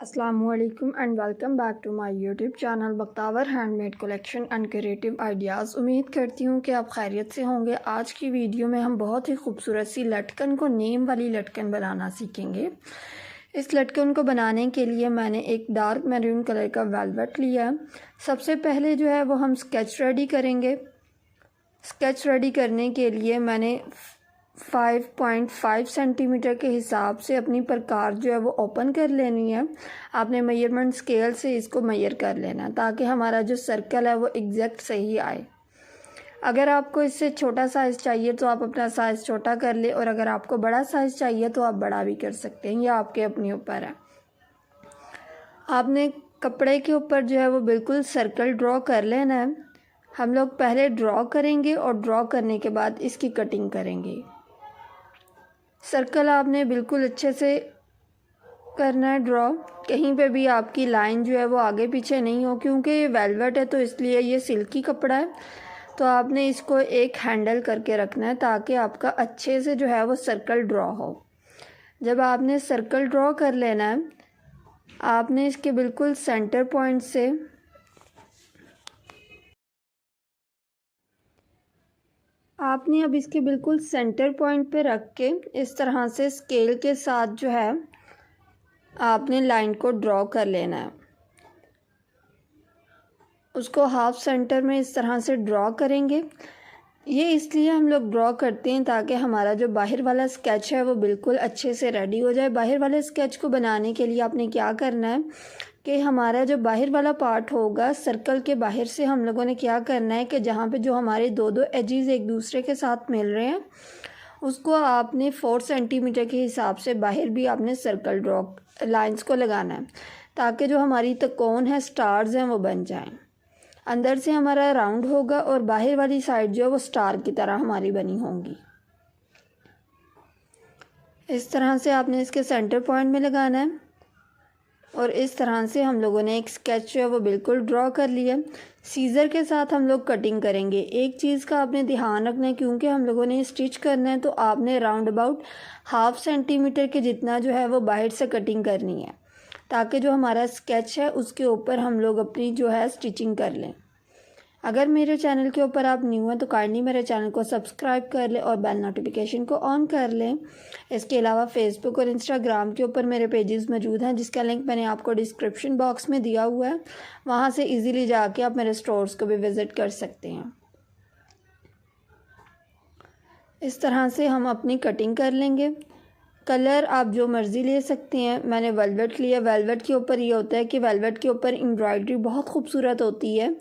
अस्सलामुअलैकुम and welcome back to my YouTube channel Bakhtawar handmade collection and creative ideas. उम्मीद करती हूँ कि आप खैरियत से होंगे। आज की वीडियो में हम बहुत ही खूबसूरत सी लटकन को नेम वाली लटकन बनाना सीखेंगे। इस लटकन को बनाने के लिए मैंने एक डार्क मैरून कलर का वेलवेट लिया है। सबसे पहले जो है वो हम स्केच रेडी करेंगे। स्केच रेडी करने के लिए मैंने 5.5 सेंटीमीटर के हिसाब से अपनी प्रकार जो है वो ओपन कर लेनी है। आपने मेजरमेंट स्केल से इसको मेजर कर लेना है ताकि हमारा जो सर्कल है वो एग्जैक्ट सही आए। अगर आपको इससे छोटा साइज़ चाहिए तो आप अपना साइज़ छोटा कर ले, और अगर आपको बड़ा साइज़ चाहिए तो आप बड़ा भी कर सकते हैं, यह आपके अपने ऊपर है। आपने कपड़े के ऊपर जो है वो बिल्कुल सर्कल ड्रॉ कर लेना है। हम लोग पहले ड्रॉ करेंगे और ड्रॉ करने के बाद इसकी कटिंग करेंगे। सर्कल आपने बिल्कुल अच्छे से करना है ड्रॉ। कहीं पे भी आपकी लाइन जो है वो आगे पीछे नहीं हो, क्योंकि ये वेलवेट है तो इसलिए ये सिल्की कपड़ा है। तो आपने इसको एक हैंडल करके रखना है ताकि आपका अच्छे से जो है वो सर्कल ड्रॉ हो। जब आपने सर्कल ड्रॉ कर लेना है, आपने इसके बिल्कुल सेंटर पॉइंट से आपने अब इसके बिल्कुल सेंटर पॉइंट पे रख के इस तरह से स्केल के साथ जो है आपने लाइन को ड्रॉ कर लेना है। उसको हाफ सेंटर में इस तरह से ड्रॉ करेंगे। ये इसलिए हम लोग ड्रॉ करते हैं ताकि हमारा जो बाहर वाला स्केच है वो बिल्कुल अच्छे से रेडी हो जाए। बाहर वाले स्केच को बनाने के लिए आपने क्या करना है कि हमारा जो बाहर वाला पार्ट होगा, सर्कल के बाहर से हम लोगों ने क्या करना है कि जहाँ पे जो हमारे दो एजेस एक दूसरे के साथ मिल रहे हैं, उसको आपने 4 सेंटीमीटर के हिसाब से बाहर भी आपने सर्कल ड्रॉ लाइंस को लगाना है ताकि जो हमारी त्रिकोण है, स्टार्स हैं, वो बन जाएं। अंदर से हमारा राउंड होगा और बाहर वाली साइड जो है वो स्टार की तरह हमारी बनी होंगी। इस तरह से आपने इसके सेंटर पॉइंट में लगाना है और इस तरह से हम लोगों ने एक स्केच जो है वो बिल्कुल ड्रॉ कर लिया। सीज़र के साथ हम लोग कटिंग करेंगे। एक चीज़ का आपने ध्यान रखना है, क्योंकि हम लोगों ने स्टिच करना है तो आपने राउंड अबाउट हाफ सेंटीमीटर के जितना जो है वो बाहर से कटिंग करनी है ताकि जो हमारा स्केच है उसके ऊपर हम लोग अपनी जो है स्टिचिंग कर लें। अगर मेरे चैनल के ऊपर आप न्यू हैं तो काइंडली मेरे चैनल को सब्सक्राइब कर लें और बेल नोटिफिकेशन को ऑन कर लें। इसके अलावा फेसबुक और इंस्टाग्राम के ऊपर मेरे पेजेस मौजूद हैं जिसका लिंक मैंने आपको डिस्क्रिप्शन बॉक्स में दिया हुआ है। वहाँ से इजीली जाके आप मेरे स्टोर्स को भी विज़िट कर सकते हैं। इस तरह से हम अपनी कटिंग कर लेंगे। कलर आप जो मर्ज़ी ले सकते हैं। मैंने वेलवेट लिया। वेलवेट के ऊपर ये होता है कि वेलवेट के ऊपर एम्ब्रॉयडरी बहुत खूबसूरत होती है,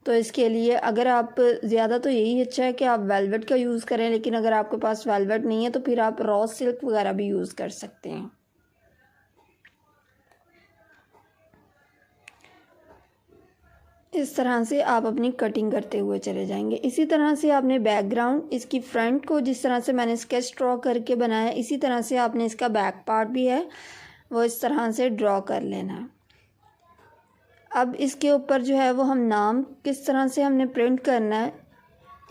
तो इसके लिए अगर आप ज़्यादा तो यही अच्छा है कि आप वेलवेट का यूज़ करें, लेकिन अगर आपके पास वेलवेट नहीं है तो फिर आप रॉ सिल्क वगैरह भी यूज़ कर सकते हैं। इस तरह से आप अपनी कटिंग करते हुए चले जाएंगे। इसी तरह से आपने बैकग्राउंड, इसकी फ्रंट को जिस तरह से मैंने स्केच ड्रॉ करके बनाया, इसी तरह से आपने इसका बैक पार्ट भी है वो इस तरह से ड्रॉ कर लेना है। अब इसके ऊपर जो है वो हम नाम किस तरह से हमने प्रिंट करना है।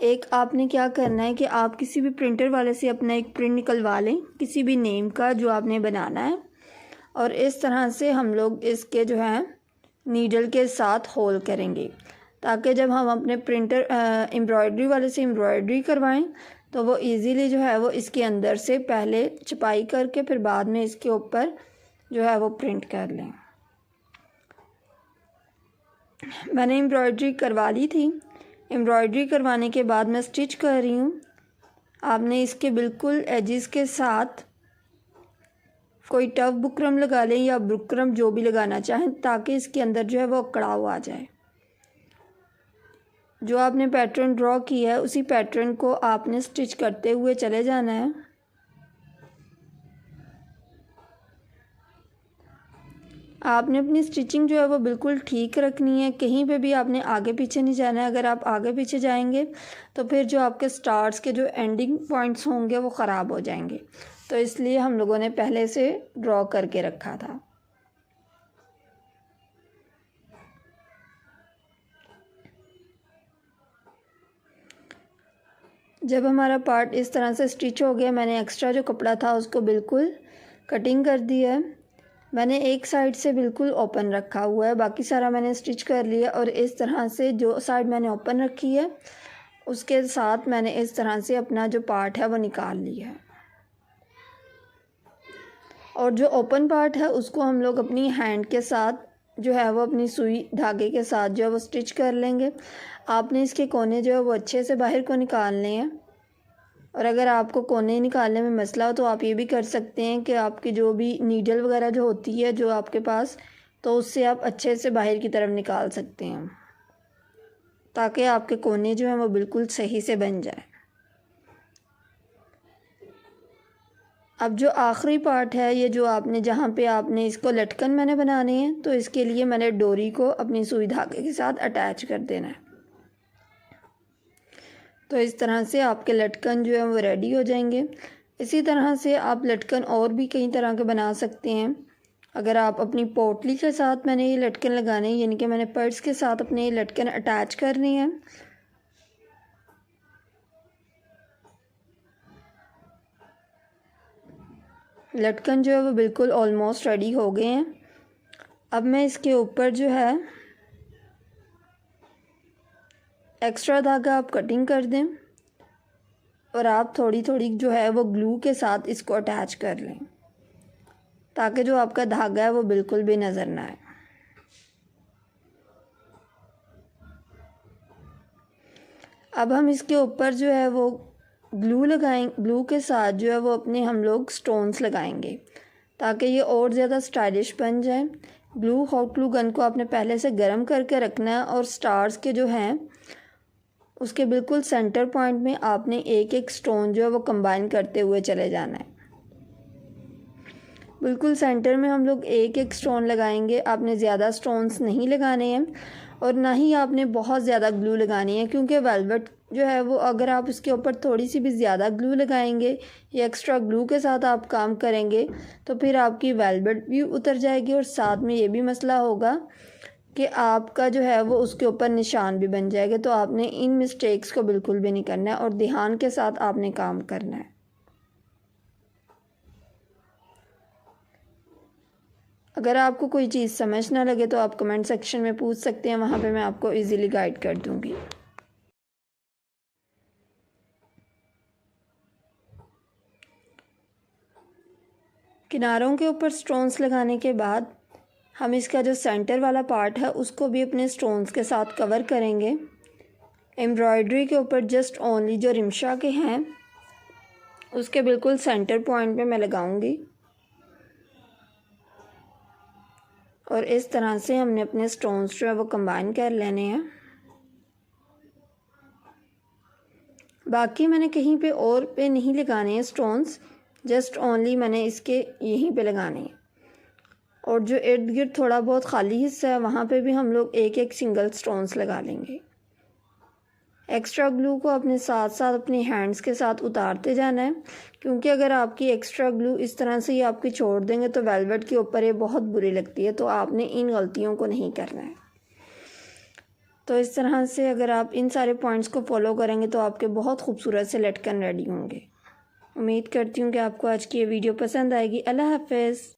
एक आपने क्या करना है कि आप किसी भी प्रिंटर वाले से अपना एक प्रिंट निकलवा लें किसी भी नेम का जो आपने बनाना है, और इस तरह से हम लोग इसके जो है नीडल के साथ होल करेंगे ताकि जब हम अपने प्रिंटर एम्ब्रॉयडरी वाले से एम्ब्रॉयडरी करवाएं तो वो इजीली जो है वो इसके अंदर से पहले छपाई करके फिर बाद में इसके ऊपर जो है वो प्रिंट कर लें। मैंने एम्ब्रॉयडरी करवा ली थी। एम्ब्रॉयडरी करवाने के बाद मैं स्टिच कर रही हूँ। आपने इसके बिल्कुल एजेस के साथ कोई टफ बुकरम लगा लें या बुकरम जो भी लगाना चाहें ताकि इसके अंदर जो है वो कड़ाव आ जाए। जो आपने पैटर्न ड्रॉ किया है उसी पैटर्न को आपने स्टिच करते हुए चले जाना है। आपने अपनी स्टिचिंग जो है वो बिल्कुल ठीक रखनी है। कहीं पे भी आपने आगे पीछे नहीं जाना है। अगर आप आगे पीछे जाएंगे तो फिर जो आपके स्टार्स के जो एंडिंग पॉइंट्स होंगे वो ख़राब हो जाएंगे, तो इसलिए हम लोगों ने पहले से ड्रॉ करके रखा था। जब हमारा पार्ट इस तरह से स्टिच हो गया, मैंने एक्स्ट्रा जो कपड़ा था उसको बिल्कुल कटिंग कर दिया है। मैंने एक साइड से बिल्कुल ओपन रखा हुआ है, बाकी सारा मैंने स्टिच कर लिया। और इस तरह से जो साइड मैंने ओपन रखी है उसके साथ मैंने इस तरह से अपना जो पार्ट है वो निकाल लिया है। और जो ओपन पार्ट है उसको हम लोग अपनी हैंड के साथ जो है वो अपनी सुई धागे के साथ जो है वो स्टिच कर लेंगे। आपने इसके कोने जो है वो अच्छे से बाहर को निकालने हैं। और अगर आपको कोने निकालने में मसला हो तो आप ये भी कर सकते हैं कि आपकी जो भी नीडल वगैरह जो होती है जो आपके पास, तो उससे आप अच्छे से बाहर की तरफ निकाल सकते हैं ताकि आपके कोने जो हैं वो बिल्कुल सही से बन जाए। अब जो आखिरी पार्ट है, ये जो आपने जहाँ पे आपने इसको लटकन मैंने बनाने हैं, तो इसके लिए मैंने डोरी को अपनी सुई धागे के साथ अटैच कर देना है। तो इस तरह से आपके लटकन जो है वो रेडी हो जाएंगे। इसी तरह से आप लटकन और भी कई तरह के बना सकते हैं। अगर आप अपनी पोटली के साथ मैंने ये लटकन लगाने हैं, यानी कि मैंने पर्स के साथ अपने ये लटकन अटैच करनी है। लटकन जो है वो बिल्कुल ऑलमोस्ट रेडी हो गए हैं। अब मैं इसके ऊपर जो है एक्स्ट्रा धागा आप कटिंग कर दें और आप थोड़ी थोड़ी जो है वो ग्लू के साथ इसको अटैच कर लें ताकि जो आपका धागा है वो बिल्कुल भी नज़र ना आए। अब हम इसके ऊपर जो है वो ग्लू के साथ जो है वो अपने हम लोग स्टोन्स लगाएंगे ताकि ये और ज़्यादा स्टाइलिश बन जाए। हॉट ग्लू गन को आपने पहले से गर्म करके रखना है और स्टार्स के जो हैं उसके बिल्कुल सेंटर पॉइंट में आपने एक एक स्टोन जो है वो कंबाइन करते हुए चले जाना है। बिल्कुल सेंटर में हम लोग एक एक स्टोन लगाएंगे। आपने ज़्यादा स्टोन्स नहीं लगाने हैं और ना ही आपने बहुत ज़्यादा ग्लू लगानी है, क्योंकि वेलवेट जो है वो अगर आप इसके ऊपर थोड़ी सी भी ज़्यादा ग्लू लगाएंगे या एक्स्ट्रा ग्लू के साथ आप काम करेंगे तो फिर आपकी वेलवेट भी उतर जाएगी और साथ में ये भी मसला होगा कि आपका जो है वो उसके ऊपर निशान भी बन जाएगा। तो आपने इन मिस्टेक्स को बिल्कुल भी नहीं करना है और ध्यान के साथ आपने काम करना है। अगर आपको कोई चीज़ समझ ना लगे तो आप कमेंट सेक्शन में पूछ सकते हैं, वहाँ पे मैं आपको इजीली गाइड कर दूँगी। किनारों के ऊपर स्टोन्स लगाने के बाद हम इसका जो सेंटर वाला पार्ट है उसको भी अपने स्टोन्स के साथ कवर करेंगे। एम्ब्रॉयडरी के ऊपर जस्ट ओनली जो रिमशा के हैं उसके बिल्कुल सेंटर पॉइंट पे मैं लगाऊंगी और इस तरह से हमने अपने स्टोन्स जो है वो कंबाइन कर लेने हैं। बाकी मैंने कहीं पे और पे नहीं लगाने हैं स्टोन्स, जस्ट ओनली मैंने इसके यहीं पे लगाने हैं। और जो इर्द गिर्द थोड़ा बहुत खाली हिस्सा है वहाँ पे भी हम लोग एक एक सिंगल स्टोन्स लगा लेंगे। एक्स्ट्रा ग्लू को अपने साथ साथ अपने हैंड्स के साथ उतारते जाना है, क्योंकि अगर आपकी एक्स्ट्रा ग्लू इस तरह से ही आपकी छोड़ देंगे तो वेलवेट के ऊपर ये बहुत बुरी लगती है। तो आपने इन गलतियों को नहीं करना है। तो इस तरह से अगर आप इन सारे पॉइंट्स को फॉलो करेंगे तो आपके बहुत खूबसूरत से लटकन रेडी होंगे। उम्मीद करती हूँ कि आपको आज की ये वीडियो पसंद आएगी। अल्लाह हाफ़िज़।